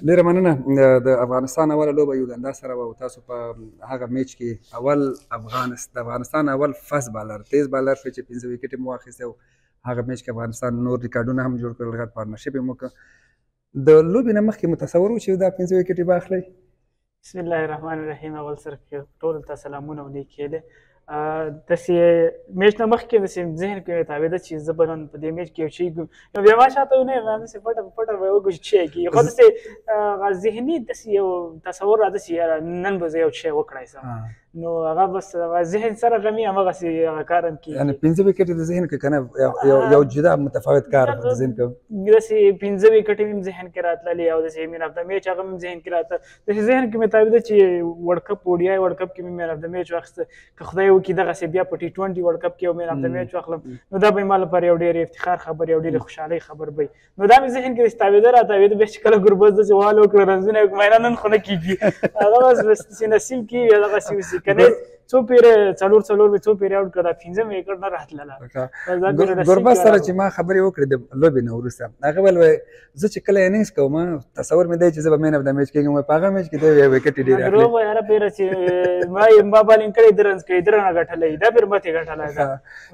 ډیره مننه. د افغانستان اوله لوبه یوګاندا سره وه او تاسو په هغه میچ کې د افغانستان اول فاست بالر تیز بالر شو چې 5 وکټې مو واخیستې او هغه میچ کې افغانستان نور ریکارډونه هم جوړ کړل، غټ پارتنرشپ یې مو وکړ. د لوبې نه مخکې متصور و چې دا 5 وکټې به اخلئ؟ بسم الله الرحمن الرحیم. اول سره ټولو ته سلامونه او نیکې هیلې. داسې میچ نه مخکې داسې ذهن کې مې تاوېده چې زه به نن په دې میچ کې یو شی ګورم، نو بیا ما شاته ونه یم داسې پټه په پټه به وګورو چې څه یې کېږي، خو داسې ذهني داسې یو تصور را داسې یاره نن به زه یو شی وکړی سم، نو هغه بس ذهن سره غمي همغسې هغه کار هم کېږي. یعنې 5 وکټې د ذهن کې که نه یو جدا متفاوت کار په ذهن کې داسې 5 وکټې مې ذهن کې راتللې او داسې مین اف د میچ هغه مې ذهن کې راته داسې ذهن کې مې تاوېده چې ورلډ کپ اوډیای ورلډ کپ کې مې مین اف د میچ واخیسته، که خدای وکړي دغسې بیا په T20 ورلډ کپ کې یو مین اف د میچ واخلم نو دا به ما لپاره یو ډېر افتخار خبر یو ډېرې خوشحالۍ خبر به نو دا مې ذهن کې داسې تاوېده راتاوېده بیا چې کله ګوربز داسې وال وکړه رنځونه یې وکړه نن خو نه کېږي هغه بس داسې نصیب کېږي دغسې وسي که نه څو پیره څلور مې څو پیره اوټ کړه دا 5 وکټ نه راتلله. ګوربز سره چې ما خبرې وکړې د لوبې نه وروسته هغه ویل وایي زه چې کله انینګز کوم تصور مې دی چې زه به مین اف د میچ کېږم، په هغه میچ کې دی یو وکټ ډېرې اخلي. دروغ وایي هره پیره چې ما بالینګ کړی ده رنز کړی ده رانه ګټلی دا پیر ماتې ګټلی ده.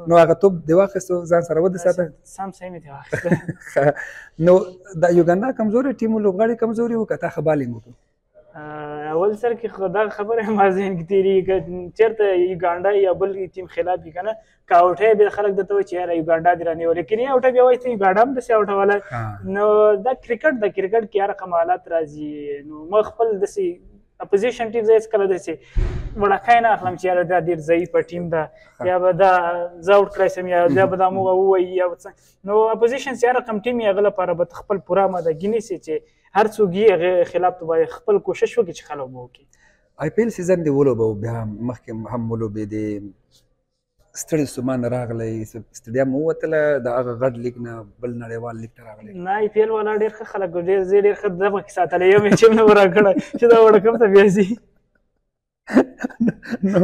نو هغه توپ دې واخیستو ځان سره ودې ساته؟ سم صحیح مې ترې واخیسته. نو د یوګاندا کمزوري ټیم لوبغاړي کمزوري وو که تا ښه بالینګ وکړو؟ اول سر کې خو دا خبره ما ذهن کې تېرېږي که چېرته یوګانډا یا بل ټیم خلاف وي که نه که اوټه یې بیا خلک درته وایي چې یاره یوګانډا دې رانیول، لیکن یې اوټه بیا وایي ته یوګانډا هم داسې اوټولی. نو دا کرکټ د کرکټ کې هر رقم حالات راځي، نو ما خپل داسې اپوزیشن ټیم زه هېڅکله داسې وړکی نه اخلم چې یاره دا ډېر ضعیفه ټیم ده یا به دا زه اوټ کړی سم یا به دا موږ ووایي یا نو اپوزیشن چې هر رقم ټیم یې هغه لپاره به خپل پوره آمادګي نیسي چې هر څوک یې هغې خلاف ته باید خپل کوشش وکړي چې ښه لوبه وکړي. IPL سیزن دې ولوبه بیا مخکې هم ولوبېدې، ستړي ستومان راغلی، سټیډیم ووتله د هغه غټ لیګ نه بل نړیوال لیګ ته راغلی. نه IPL والا ډېر ښه خلک وو، زه ډېر ښه دمه کې ساتلی یو میچ هم نه و راکړی چې دا ورلډ کپ ته بیا ځي. نو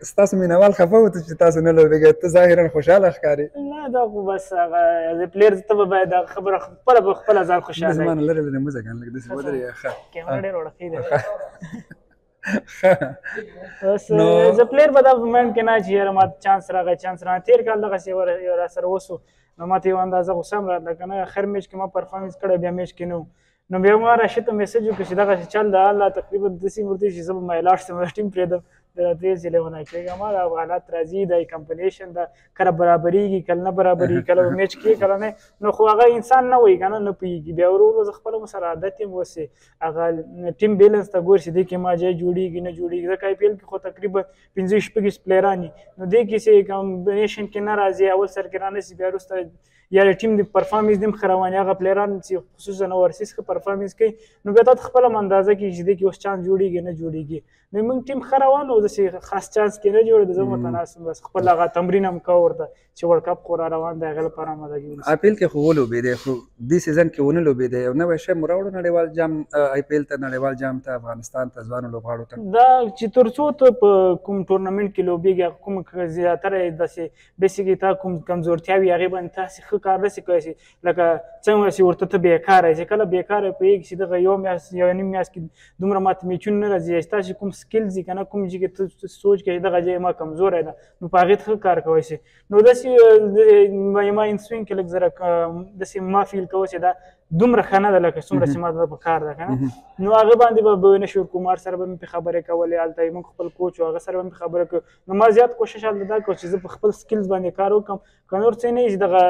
ستاسو مینوال خفه و چې تاسو نه لوبېږئ، ته ظاهرا خوشحاله ښکارې. نه دا خو بس هغه ایز ا پلیر ته به باید هغه خبره خپله به خپله ځان خوشحاله زما نه لرې لرې مه ځه ګڼ لږ داسې ودرې ښه کیمره ډېر وړوکۍ ده. بس ایز ا پلیر به دا مایند کې نه چې یاره ما چانس راغی چانس را تېر کال دغسې یو راسره وسو نو ما ته یو اندازه غوسه هم راتله که نه اخر میچ کې ما پرفارمنس کړی بیا میچ کې نه و نو بیا ما راشد ته میسج وکړ چې دغسې چل ده الله تقریبا داسې ورته چې زه به ما لاړ شم ټیم پرېږدم د راتلې چې لیونه کېږم دا حالات راځي دا کمپینیشن ده کله برابرېږي کله نه برابرېږي کله به میچ کېږي کله نه نو خو هغه انسان نه وایي که نه پوهېږي بیا ورو ورو زه خپله سره عادت یم اوسې هغه ټیم بیلنس ته ګوري چې دې کې ما ځای جوړېږي نه جوړېږي ځکه IPL کې خو تقریبا 15-16 پلیران دي نو دې کې چې کمبینیشن کې نه راځي اول سر کې رانشي بیا وروسته یا د ټیم د پرفارمنس دې هم ښه رواني هغه پلیران چې خصوصا اوورسیز ښه پرفارمنس کوي نو بیا تا ته خپله هم اندازه کېږي چې دې کې اوس چانس جوړېږي نه جوړېږي نو موږ ټیم ښه روان و داسې خاص چانس کې نه جوړېده زه متناسب بس خپل هغه تمرین هم کوه ورته چې ورلډ کپ خو را روان دی هغې لپاره آمادګي ونیسو. IPL کې خو ولوبېدی خو دې سیزن کې ونه لوبېدی یو نوی شی مو راوړو نړیوال جام IPL ته نړیوال جام ته افغانستان ته ځوانو لوبغاړو ته دا چې تر څو ته په کوم ټورنمنټ کې لوبېږي کوم زیاتره داسې بیسیکلي تا کوم کمزورتیاوې هغې باندې تاسې ښه کار نسي کولی لکه څنګه چې ورته ته بېکاره یې چې کله بېکاره پوهېږي چې دغه یو میاشت یو نیم میاشت کې دومره ماته میچونه نه راځي چې تاسې کوم سکلز دي که نه کوم ځای کې ته سوچ کوې دغه ځای ما کمزوری ده نو په هغې ته ښه کار کوی شي نو داسې ما انسوینګ کې لږ زره داسې ما فیل کوه چې دا دومره ښه نه ده لکه څومره چې ما ته په کار ده که نه نو هغه باندې به بنشور کمار سره به مې پرې خبرې کولې هلته موږ خپل کوچ و هغه سره به مې خبرې کوو نو ما زیات کوشش هلته دا کوم چې زه په خپل سکلز باندې کار وکړم که نور څه نه وي چې دغه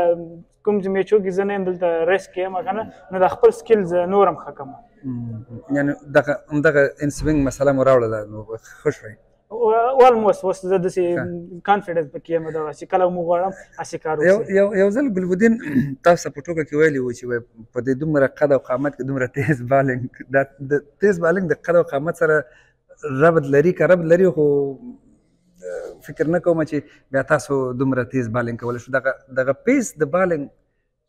کوم چې میچو کې زه نه یم دلته ریسک یم که نه نو د خپل سکلز نور هم ښه کړم یعنې همدغه انسوینګ مسله مو راوړله نو ښه شوئ والموست اوس زه داسې کانفیډنس پکې یم دغه چې کله مو غواړم هسې کار وکړم. یو ځل ګلبدین تاسو په ټوکه کې ویلي وو چې په دې دومره قد او قامت کې دومره تیز بالینګ دا د تیز بالینګ د قد او قامت سره ربط لري که ربط لري خو فکر نه کوم چې بیا تاسو دومره تیز بالینګ کولی شو دغه پیس د بالینګ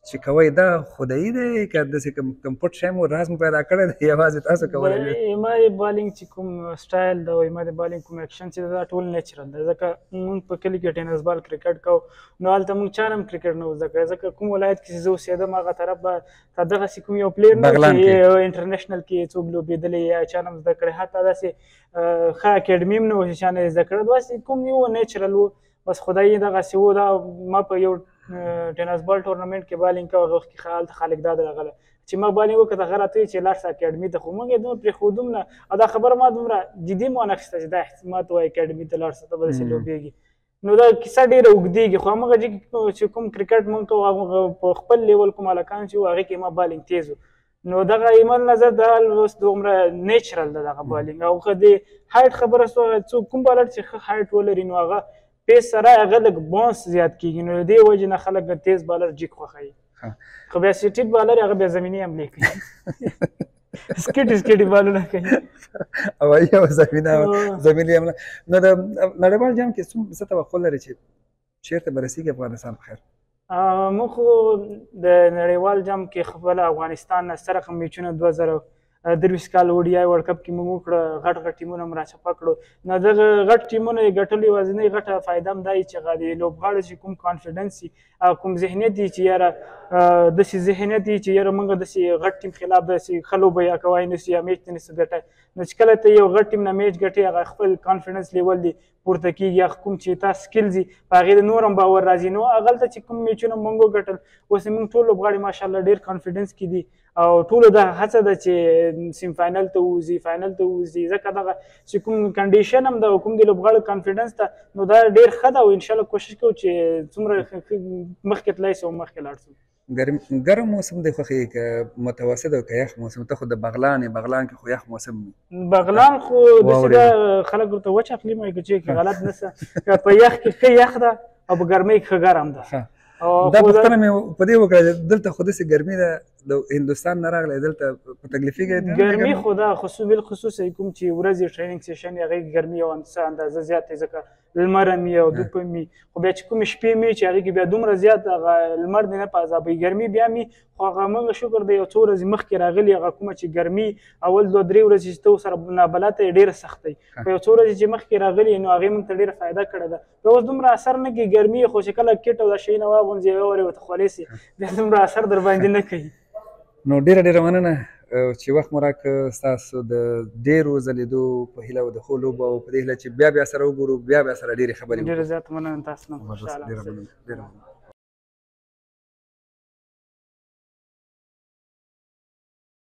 چې کوئ دا خدایي دی که داسې کوم پټ شی مو راز مو پیدا کړی دی یوازې تاسو کولی ما د بالینګ چې کوم سټایل دا وایي ما د بالینګ کوم اکشن چې دا ټول نیچرل دی ځکه موږ په کلي کې ټینس بال کرکټ کوو نو هلته موږ چا نه هم کرکټ نه زده کړی ځکه کوم ولایت کې چې زه اوسېدم هغه طرف به تا دغسې کوم یو پلیر نه چې انټرنیشنل کې څوک لوبېدلی یا چا نه هم زده کړی حتی داسې ښه اکیډمي هم نه و چې چا نه یې زده کړی داسې کوم یو نیچرل و بس خدایي دغسې و دا ما په یو ټینس بال ټورنمنټ کې بالینګ کوه هغه وخت کې هلته خلک دا راغلی چې ما بالینګ وکړه هغه راته وایي چې لاړ شه اکیډمي ته خو موږ یې دومره پرېښودو نه او دا خبره ما دومره جدي مو ونه اخیسته چې دا ما ته وایي اکیډمي ته لاړ شه ته به داسې لوبېږي نو دا کیسه ډېره اوږدېږي خو همغه چې کوم کرکټ موږ کوو هغه په خپل لیول کوم هلکان چې وو هغې کې ما بالینګ تیز و نو دغه ایمل نظر دا اوس دومره نیچرل ده دغه بالینګ او که د هایټ خبره شوه څوک کوم بالر چې ښه هایټ ولري نو هغه پیس سره هغه لږ بونس زیات کېږي نو د دې وجې نه خلک تیز بالر جیک خوښوي خو بیا چې ټیټ بالر هغه بیا زمیني حملې کوي سکېټي بالونه کوي هوایي او زمیني حمله نو د نړیوال جام کې څه توقع لري چې چېرته به رسېږي افغانستان په خیر موږ خو د نړیوال جام کې خپله افغانستان نه ستر رقم میچونه 2023 کال ODI ورلډ کپ کې موږ وکړه غټ غټ ټیمونه مو راچپه کړو نو دغه غټ ټیمونه یې ګټلو یوازینۍ غټه فایده هم دا وي چې هغه د لوبغاړو چې کوم کانفیډنس وي او کوم ذهنیت وي چې یاره داسې ذهنیت وي چې یاره موږ داسې غټ ټیم خلاف داسې ښه لوبه یا کوای نه سو یا میچ ته نه سو ګټی نو چې کله ته یو غټ ټیم نه میچ ګټې هغه خپل کانفیډنس لیول دی پورته کېږي هغه کوم چې تا سکلز وي په هغې د نور هم باور راځي نو هغلته چې کوم میچونه موږ وګټل اوس موږ ټول لوبغاړي ماشاءالله ډېر کانفیډنس کې دي او ټولو دا هڅه ده چې سیم فاینل ته ووځي فاینل ته ووځي ځکه دغه چې کوم کنډیشن هم ده او کوم د لوبغاړو کانفیډنس ده نو دا ډېر ښه ده او انشاءالله کوشش کوو چې څومره مخکې تللی سو مخکې لاړ سو ګرم موسم دی خوښېږي که متوسط او که یخ موسم ته خو د بغلان بغلان کې خو یخ موسم بغلان خو داسې ده خلک ورته وچ اقلیم وایي که چې غلط نه څه که په یخ کې ښه یخ ده او په ګرمۍ کې ښه ګرم ده دا پوښتنه مې په دې وکړه چې دلته خو داسې ګرمي ده د هندوستان نه راغلی دلته په تکلیفېږي ګرمي خو دا بالخصوص کوم چې ورځې ټریننګ سیشن یې هغې ګرمي یو څه اندازه زیات دی ځکه لمر هم وي او دوپ هم وي خو بیا چې کومې شپې مې چې هغې کې بیا دومره زیات هغه لمر دی نه په عذابوي ګرمي بیا مې خو هغه موږ شکر دی یو څو ورځې مخکې راغلي هغه کومه چې ګرمي اول 2-3 ورځې چې ته ورسره نابلده یې ډېره سخته وي خو یو څو ورځې چې مخکې راغلي نو هغې موږ ته ډېره فایده کړې ده بیا اوس دومره اثر نه کوي ګرمي خو چې کله کټ او دا شیونه واغوندې یوه ورې ورته خولې سي بیا دومره اثر در باندې نه کوي نو ډېره مننه چې وخت مو راکړه ستاسو د ډېرو ځلېدو په هیله او د ښو لوبو او په دې هیله چې بیا سره وګورو بیا سره ډېرې خبرې وکړو ډېره زیاته مننه تاسو نه خوشحاله